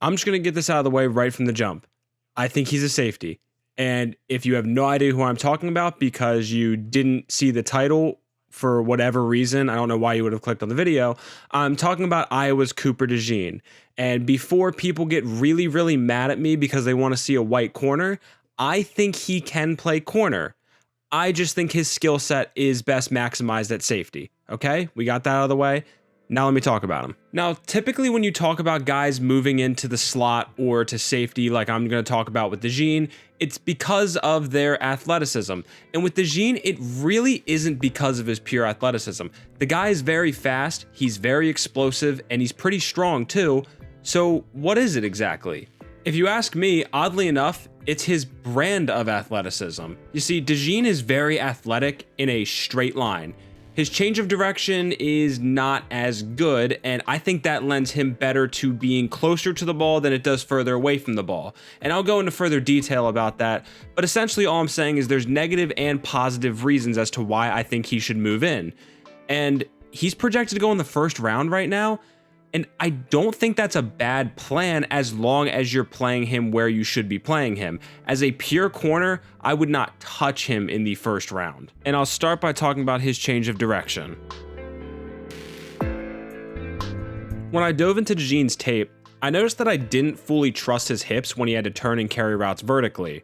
I'm just going to get this out of the way right from the jump. I think he's a safety. And if you have no idea who I'm talking about because you didn't see the title for whatever reason, I don't know why you would have clicked on the video, I'm talking about Iowa's Cooper DeJean. And before people get really, really mad at me because they want to see a white corner, I think he can play corner. I just think his skill set is best maximized at safety. Okay, we got that out of the way. Now let me talk about him. Now, typically when you talk about guys moving into the slot or to safety, like I'm going to talk about with DeJean, it's because of their athleticism. And with DeJean, it really isn't because of his pure athleticism. The guy is very fast, he's very explosive, and he's pretty strong too. So what is it exactly? If you ask me, oddly enough, it's his brand of athleticism. You see, DeJean is very athletic in a straight line. His change of direction is not as good, and I think that lends him better to being closer to the ball than it does further away from the ball. And I'll go into further detail about that, but essentially all I'm saying is there's negative and positive reasons as to why I think he should move in. And he's projected to go in the first round right now, and I don't think that's a bad plan as long as you're playing him where you should be playing him. As a pure corner, I would not touch him in the first round. And I'll start by talking about his change of direction. When I dove into DeJean's tape, I noticed that I didn't fully trust his hips when he had to turn and carry routes vertically.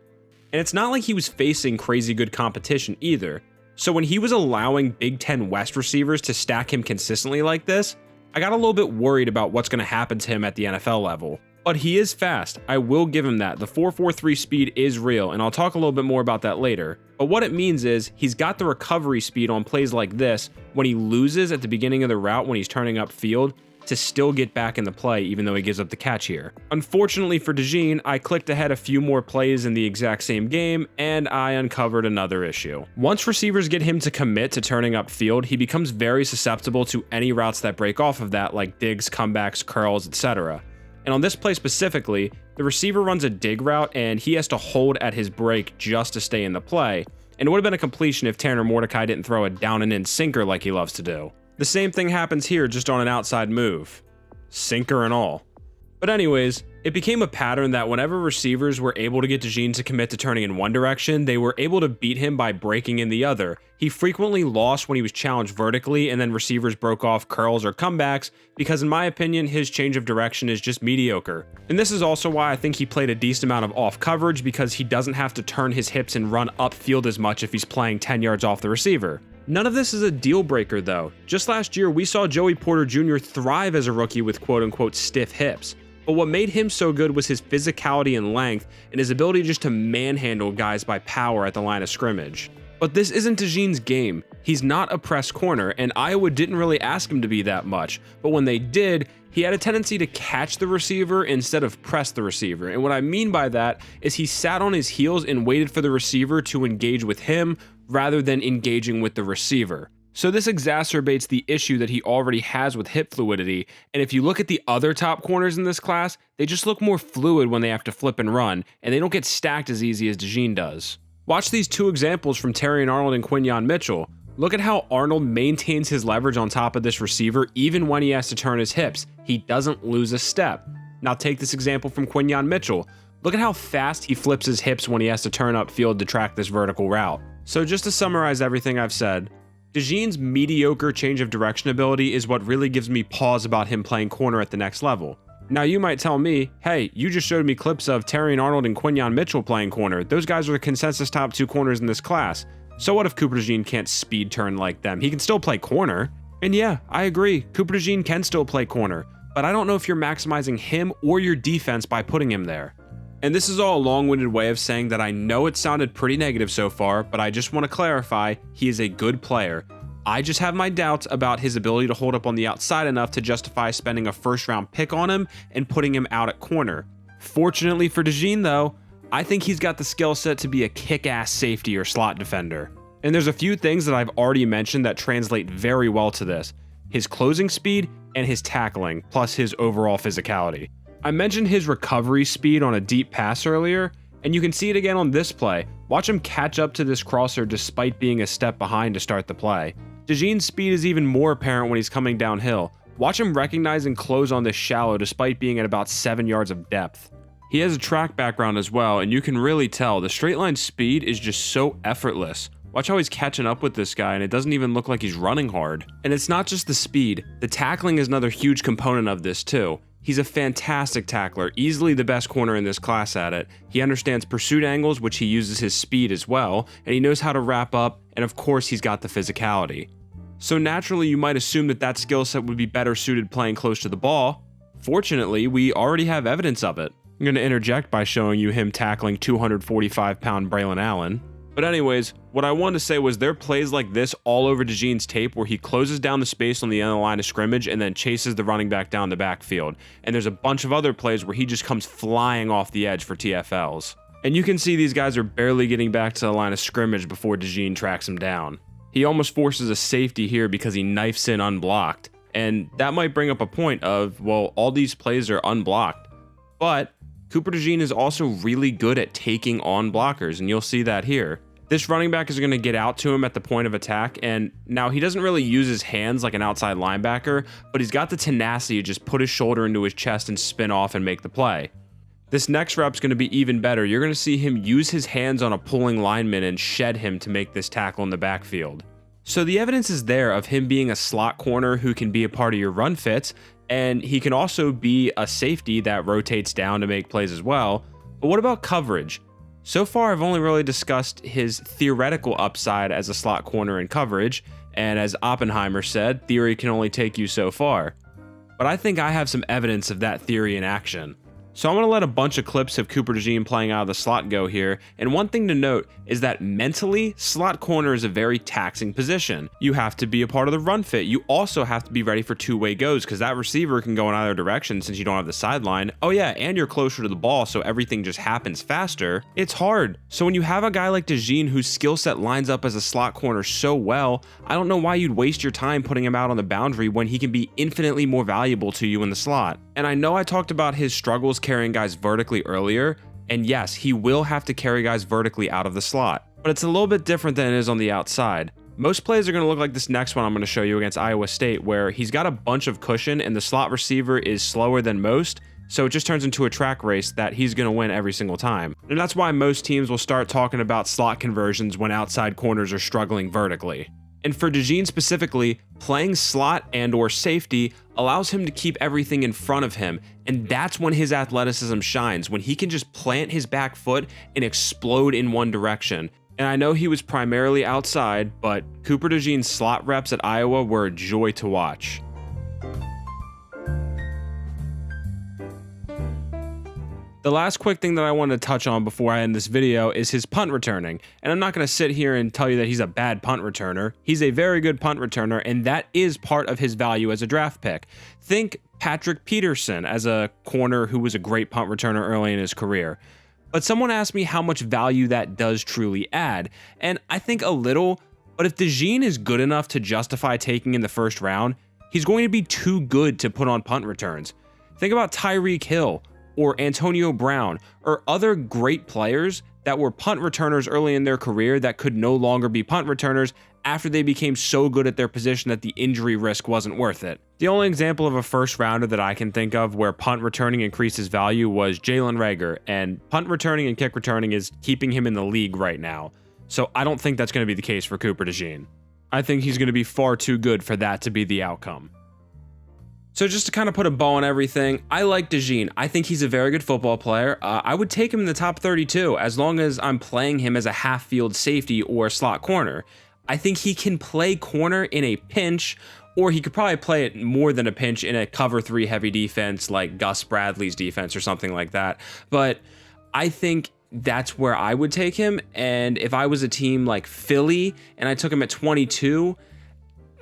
And it's not like he was facing crazy good competition either. So when he was allowing Big Ten West receivers to stack him consistently like this, I got a little bit worried about what's going to happen to him at the NFL level. But he is fast, I will give him that. The 4.43 speed is real, and I'll talk a little bit more about that later. But what it means is, he's got the recovery speed on plays like this, when he loses at the beginning of the route when he's turning upfield, to still get back in the play even though he gives up the catch here. Unfortunately for DeJean, I clicked ahead a few more plays in the exact same game, and I uncovered another issue. Once receivers get him to commit to turning upfield, he becomes very susceptible to any routes that break off of that, like digs, comebacks, curls, etc. And on this play specifically, the receiver runs a dig route and he has to hold at his break just to stay in the play, and it would have been a completion if Tanner Mordecai didn't throw a down and in sinker like he loves to do. The same thing happens here, just on an outside move. Sinker and all. But anyways, it became a pattern that whenever receivers were able to get DeJean to commit to turning in one direction, they were able to beat him by breaking in the other. He frequently lost when he was challenged vertically, and then receivers broke off curls or comebacks, because in my opinion, his change of direction is just mediocre. And this is also why I think he played a decent amount of off coverage, because he doesn't have to turn his hips and run upfield as much if he's playing 10 yards off the receiver. None of this is a deal breaker though. Just last year, we saw Joey Porter Jr. thrive as a rookie with quote-unquote stiff hips. But what made him so good was his physicality and length, and his ability just to manhandle guys by power at the line of scrimmage. But this isn't DeJean's game. He's not a press corner, and Iowa didn't really ask him to be that much. But when they did, he had a tendency to catch the receiver instead of press the receiver. And what I mean by that is he sat on his heels and waited for the receiver to engage with him rather than engaging with the receiver. So this exacerbates the issue that he already has with hip fluidity, and if you look at the other top corners in this class, they just look more fluid when they have to flip and run, and they don't get stacked as easy as DeJean does. Watch these two examples from Terrion Arnold and Quinyon Mitchell. Look at how Arnold maintains his leverage on top of this receiver even when he has to turn his hips. He doesn't lose a step. Now take this example from Quinyon Mitchell. Look at how fast he flips his hips when he has to turn upfield to track this vertical route. So just to summarize everything I've said, DeJean's mediocre change of direction ability is what really gives me pause about him playing corner at the next level. Now you might tell me, hey, you just showed me clips of Terrion Arnold and Quinyon Mitchell playing corner. Those guys are the consensus top 2 corners in this class. So what if Cooper DeJean can't speed turn like them? He can still play corner. And yeah, I agree, Cooper DeJean can still play corner, but I don't know if you're maximizing him or your defense by putting him there. And this is all a long-winded way of saying that I know it sounded pretty negative so far, but I just want to clarify, he is a good player. I just have my doubts about his ability to hold up on the outside enough to justify spending a first-round pick on him and putting him out at corner. Fortunately for DeJean though, I think he's got the skill set to be a kick-ass safety or slot defender. And there's a few things that I've already mentioned that translate very well to this: his closing speed and his tackling, plus his overall physicality. I mentioned his recovery speed on a deep pass earlier, and you can see it again on this play. Watch him catch up to this crosser despite being a step behind to start the play. DeJean's speed is even more apparent when he's coming downhill. Watch him recognize and close on this shallow despite being at about 7 yards of depth. He has a track background as well, and you can really tell the straight line speed is just so effortless. Watch how he's catching up with this guy, and it doesn't even look like he's running hard. And it's not just the speed, the tackling is another huge component of this too. He's a fantastic tackler, easily the best corner in this class at it. He understands pursuit angles, which he uses his speed as well, and he knows how to wrap up, and of course he's got the physicality. So naturally you might assume that that skill set would be better suited playing close to the ball. Fortunately, we already have evidence of it. I'm going to interject by showing you him tackling 245-pound Braylon Allen. But anyways, what I wanted to say was there are plays like this all over DeJean's tape where he closes down the space on the end of the line of scrimmage and then chases the running back down the backfield. And there's a bunch of other plays where he just comes flying off the edge for TFLs. And you can see these guys are barely getting back to the line of scrimmage before DeJean tracks him down. He almost forces a safety here because he knifes in unblocked. And that might bring up a point of, well, all these plays are unblocked. But Cooper DeJean is also really good at taking on blockers, and you'll see that here. This running back is going to get out to him at the point of attack, and now he doesn't really use his hands like an outside linebacker, but he's got the tenacity to just put his shoulder into his chest and spin off and make the play. This next rep's going to be even better. You're going to see him use his hands on a pulling lineman and shed him to make this tackle in the backfield. So the evidence is there of him being a slot corner who can be a part of your run fits, and he can also be a safety that rotates down to make plays as well. But what about coverage? So far, I've only really discussed his theoretical upside as a slot corner in coverage, and as Oppenheimer said, theory can only take you so far. But I think I have some evidence of that theory in action. So I'm going to let a bunch of clips of Cooper DeJean playing out of the slot go here, and one thing to note is that mentally, slot corner is a very taxing position. You have to be a part of the run fit. You also have to be ready for two-way goes, because that receiver can go in either direction since you don't have the sideline. Oh yeah, and you're closer to the ball, so everything just happens faster. It's hard. So when you have a guy like DeJean whose skill set lines up as a slot corner so well, I don't know why you'd waste your time putting him out on the boundary when he can be infinitely more valuable to you in the slot. And I know I talked about his struggles carrying guys vertically earlier, and yes, he will have to carry guys vertically out of the slot, but it's a little bit different than it is on the outside. Most plays are going to look like this next one I'm going to show you against Iowa State, where he's got a bunch of cushion and the slot receiver is slower than most, so it just turns into a track race that he's going to win every single time. And that's why most teams will start talking about slot conversions when outside corners are struggling vertically. And for DeJean specifically, playing slot and or safety allows him to keep everything in front of him, and that's when his athleticism shines, when he can just plant his back foot and explode in one direction. And I know he was primarily outside, but Cooper DeJean's slot reps at Iowa were a joy to watch. The last quick thing that I wanted to touch on before I end this video is his punt returning. And I'm not going to sit here and tell you that he's a bad punt returner. He's a very good punt returner, and that is part of his value as a draft pick. Think Patrick Peterson as a corner who was a great punt returner early in his career. But someone asked me how much value that does truly add, and I think a little, but if DeJean is good enough to justify taking in the first round, he's going to be too good to put on punt returns. Think about Tyreek Hill, or Antonio Brown, or other great players that were punt returners early in their career that could no longer be punt returners after they became so good at their position that the injury risk wasn't worth it. The only example of a first rounder that I can think of where punt returning increased his value was Jalen Reagor, and punt returning and kick returning is keeping him in the league right now. So I don't think that's going to be the case for Cooper DeJean. I think he's going to be far too good for that to be the outcome. So just to kind of put a bow on everything, I like DeJean. I think he's a very good football player. I would take him in the top 32 as long as I'm playing him as a half-field safety or slot corner. I think he can play corner in a pinch, or he could probably play it more than a pinch in a cover 3 heavy defense like Gus Bradley's defense or something like that. But I think that's where I would take him. And if I was a team like Philly and I took him at 22,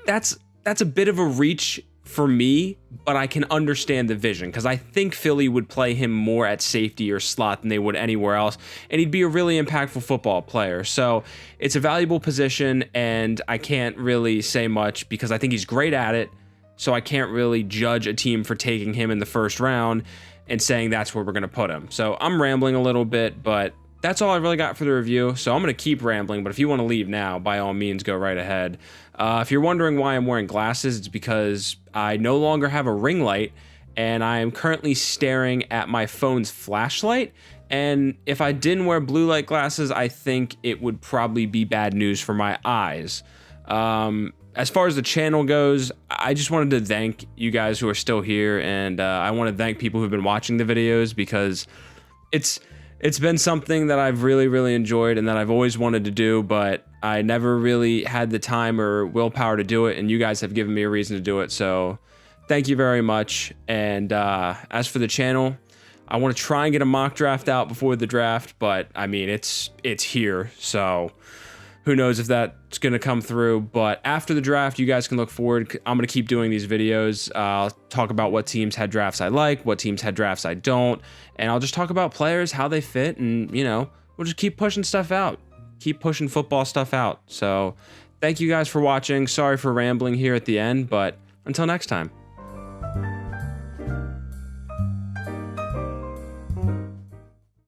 that's a bit of a reach for me, but I can understand the vision because I think Philly would play him more at safety or slot than they would anywhere else, and he'd be a really impactful football player. So it's a valuable position, and I can't really say much because I think he's great at it, so I can't really judge a team for taking him in the first round and saying that's where we're going to put him. So I'm rambling a little bit, but that's all I really got for the review. So I'm going to keep rambling, but if you want to leave now, by all means, go right ahead. If you're wondering why I'm wearing glasses, it's because I no longer have a ring light, and I am currently staring at my phone's flashlight. And if I didn't wear blue light glasses, I think it would probably be bad news for my eyes. As far as the channel goes, I just wanted to thank you guys who are still here, and I want to thank people who've been watching the videos, because it's been something that I've really enjoyed and that I've always wanted to do, but I never really had the time or willpower to do it, and you guys have given me a reason to do it, so thank you very much. And as for the channel, I want to try and get a mock draft out before the draft, but I mean, it's here, so who knows if that's going to come through. But after the draft, you guys can look forward. I'm going to keep doing these videos. I'll talk about what teams had drafts I like, what teams had drafts I don't, and I'll just talk about players, how they fit, and, you know, we'll just keep pushing stuff out. Keep pushing football stuff out. So thank you guys for watching. Sorry for rambling here at the end, but until next time.